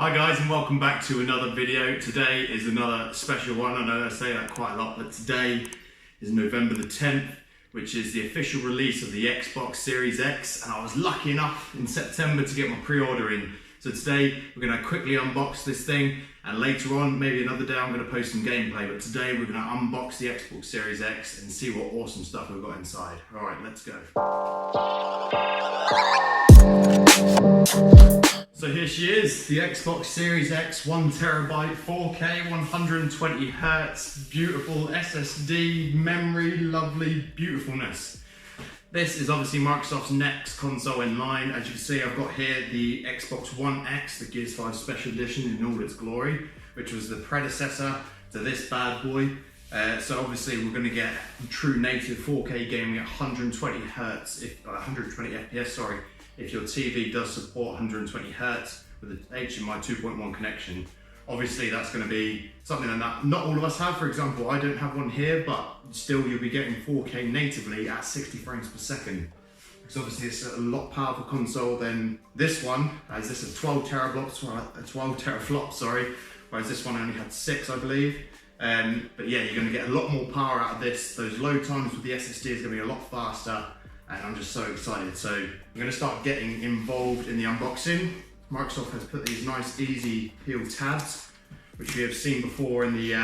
Hi guys, and welcome back to another video. Today is another special one. I know I say that quite a lot, but today is November the 10th, which is the official release of the Xbox Series X, and I was lucky enough in September to get my pre-order in. So today we're going to quickly unbox this thing, and later on, maybe another day, I'm going to post some gameplay, but today we're going to unbox the Xbox Series X and see what awesome stuff we've got inside. Alright, let's go. So here she is, the Xbox Series X, 1TB, 4K, 120Hz, beautiful SSD, memory, lovely beautifulness. This is obviously Microsoft's next console in line. As you can see, I've got here the Xbox One X, the Gears 5 Special Edition in all its glory, which was the predecessor to this bad boy. So obviously we're going to get true native 4K gaming at 120 FPS, sorry. If your TV does support 120 Hz with an HDMI 2.1 connection. Obviously that's going to be something that not all of us have. For example, I don't have one here, but still you'll be getting 4K natively at 60 frames per second. So obviously it's a lot powerful console than this one, as this is 12 teraflops, whereas this one only had 6, I believe. But yeah, you're going to get a lot more power out of this. Those load times with the SSD is going to be a lot faster. And I'm just so excited. So I'm going to start getting involved in the unboxing. Microsoft has put these nice easy peel tabs, which we have seen before in the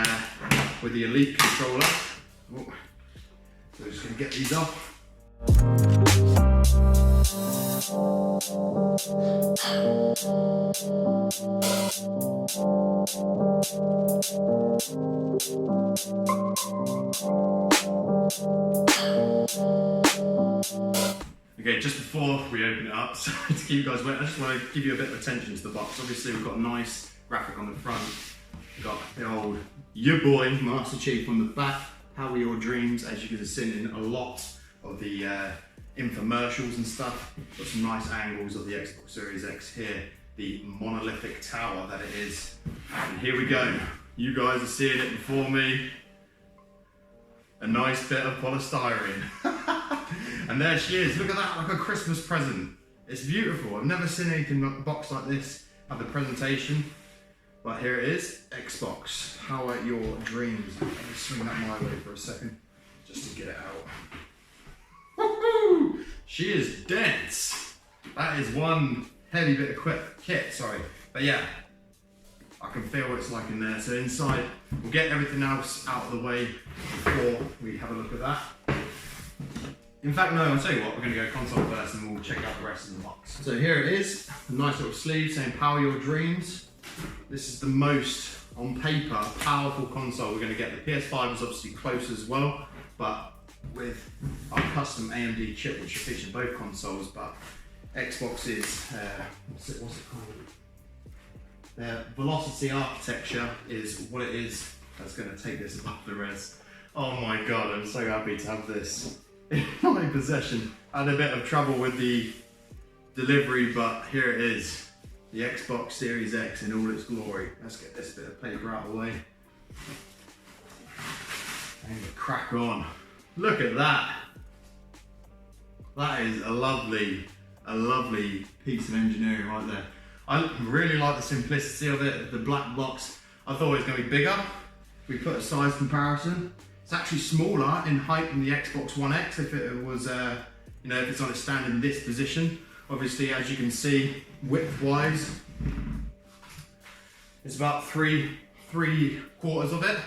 with the Elite controller. Oh. So we're just going to get these off. Okay, just before we open it up, so to keep you guys waiting, I just want to give you a bit of attention to the box. Obviously we've got a nice graphic on the front. We've got the old your boy Master Chief on the back. Power your dreams, as you can have seen in a lot of the infomercials and stuff. Got some nice angles of the Xbox Series X here, the monolithic tower that it is. And here we go. You guys are seeing it before me. A nice bit of polystyrene. And there she is. Look at that, like a Christmas present. It's beautiful. I've never seen anything like a box like this have the presentation. But here it is, Xbox. Power your dreams. Let me swing that my way for a second, just to get it out. Woohoo! She is dense. That is one heavy bit of kit, sorry. But yeah, I can feel what it's like in there. So inside, we'll get everything else out of the way before we have a look at that. In fact, no, I'll tell you what, we're going to go console first and we'll check out the rest of the box. So here it is, a nice little sleeve saying Power Your Dreams. This is the most, on paper, powerful console we're going to get. The PS5 is obviously close as well, but with our custom AMD chip, which will feature both consoles, but Xbox is, what's it called? Their Velocity architecture is what it is that's going to take this above the rest. Oh my god, I'm so happy to have this in my possession. I had a bit of trouble with the delivery, but here it is. The Xbox Series X in all its glory. Let's get this bit of paper out of the way. And crack on. Look at that. That is a lovely piece of engineering right there. I really like the simplicity of it, the black box. I thought it was going to be bigger. We put a size comparison. It's actually smaller in height than the Xbox One X if it was, if it's on a stand in this position. Obviously, as you can see, width-wise, it's about three quarters of it.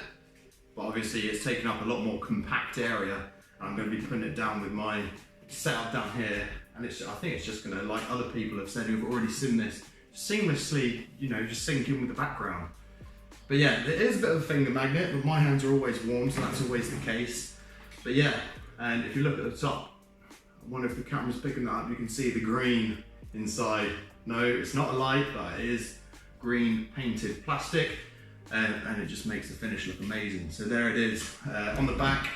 But obviously, it's taken up a lot more compact area. And I'm going to be putting it down with my setup down here. And I think it's just going to, like other people have said who've already seen this, seamlessly, just sync in with the background. But yeah, there is a bit of a finger magnet, but my hands are always warm, so that's always the case. But yeah, and if you look at the top, I wonder if the camera's picking that up, you can see the green inside. No, it's not a light, but it is green painted plastic, and it just makes the finish look amazing. So there it is. On the back,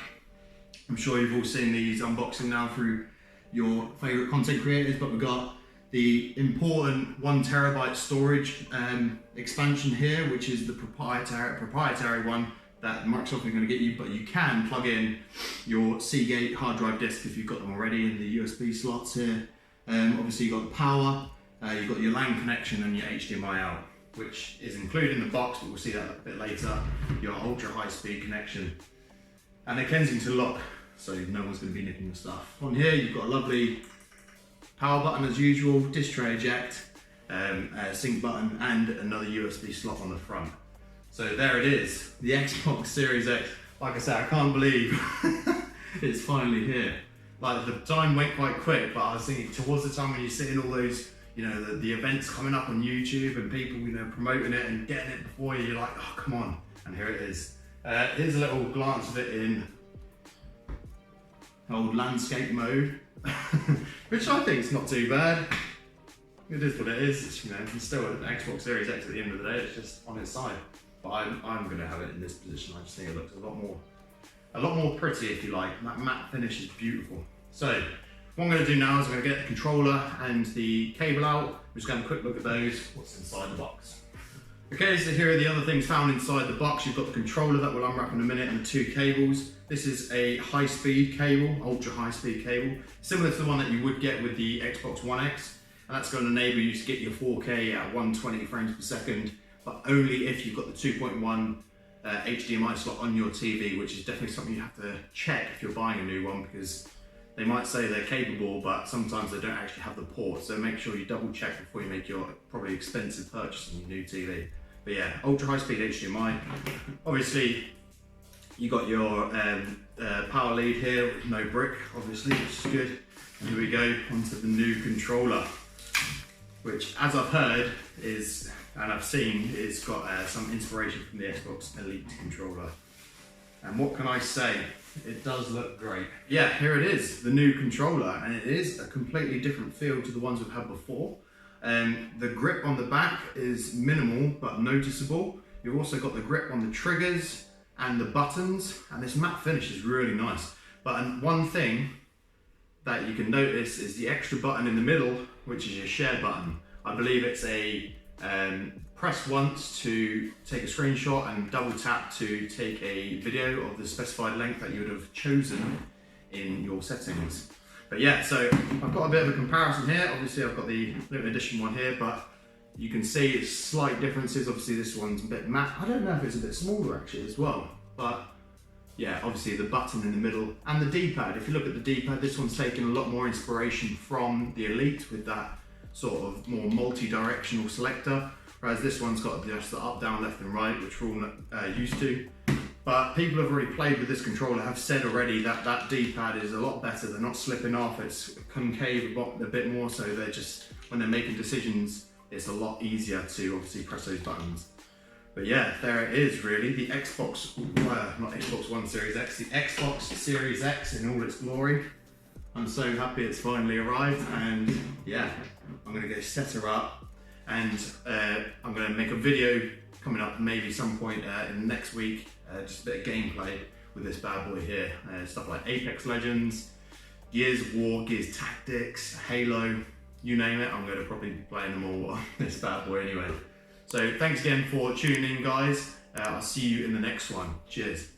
I'm sure you've all seen these unboxing now through your favorite content creators, but we've got the important 1TB storage expansion here, which is the proprietary one that Microsoft are going to get you, but you can plug in your Seagate hard drive disk if you've got them already in the USB slots here. Obviously you've got the power, you've got your LAN connection and your HDMI out. which is included in the box, but we'll see that a bit later, your ultra high speed connection. And a Kensington lock, so no one's going to be nicking your stuff. On here you've got a lovely power button as usual, disc tray eject, a sync button, and another USB slot on the front. So there it is, the Xbox Series X. Like I said, I can't believe it's finally here. Like, the time went quite quick, but I was thinking towards the time when you're seeing all those, you know, the events coming up on YouTube and people, you know, promoting it and getting it before you, you're like, oh, come on. And here it is. Here's a little glance of it in old landscape mode, which I think is not too bad. It is what it is. It's, you know, it's still an Xbox Series X at the end of the day. It's just on its side. But I'm going to have it in this position. I just think it looks a lot more pretty, if you like. That matte finish is beautiful. So what I'm going to do now is I'm going to get the controller and the cable out. I'm just going to have a quick look at those. What's inside the box? Okay, so here are the other things found inside the box. You've got the controller that we'll unwrap in a minute and the two cables. This is a high-speed cable, ultra high-speed cable, similar to the one that you would get with the Xbox One X. And that's going to enable you to get your 4K at 120 frames per second, but only if you've got the 2.1 HDMI slot on your TV, which is definitely something you have to check if you're buying a new one, because they might say they're capable, but sometimes they don't actually have the port. So make sure you double check before you make your probably expensive purchase on your new TV. But yeah, ultra high speed HDMI. Obviously, you got your power lead here, with no brick, obviously, which is good. And here we go onto the new controller, which, as I've heard, is, and I've seen, it's got some inspiration from the Xbox Elite controller. And what can I say? It does look great. Yeah, here it is, the new controller, and it is a completely different feel to the ones we've had before. The grip on the back is minimal but noticeable. You've also got the grip on the triggers and the buttons, and this matte finish is really nice. But one thing that you can notice is the extra button in the middle, which is your share button. I believe it's a press once to take a screenshot and double tap to take a video of the specified length that you would have chosen in your settings. But yeah, so I've got a bit of a comparison here. Obviously I've got the limited edition one here, but you can see it's slight differences. Obviously this one's a bit matte. I don't know if it's a bit smaller actually as well, but yeah, obviously the button in the middle and the D-pad. If you look at the D-pad, this one's taken a lot more inspiration from the Elite with that sort of more multi-directional selector, whereas this one's got just the up, down, left and right, which we're all used to. But people have already played with this controller, have said already that that D-pad is a lot better. They're not slipping off, it's concave a bit more, so they're just, when they're making decisions, it's a lot easier to obviously press those buttons. But yeah, there it is really, the Xbox, not Xbox One Series X, the Xbox Series X in all its glory. I'm so happy it's finally arrived, and yeah, I'm gonna go set her up, and I'm gonna make a video coming up maybe some point in the next week, just a bit of gameplay with this bad boy here. Stuff like Apex Legends, Gears of War, Gears Tactics, Halo, you name it, I'm gonna probably be playing them all on this bad boy anyway. So thanks again for tuning in, guys. I'll see you in the next one. Cheers.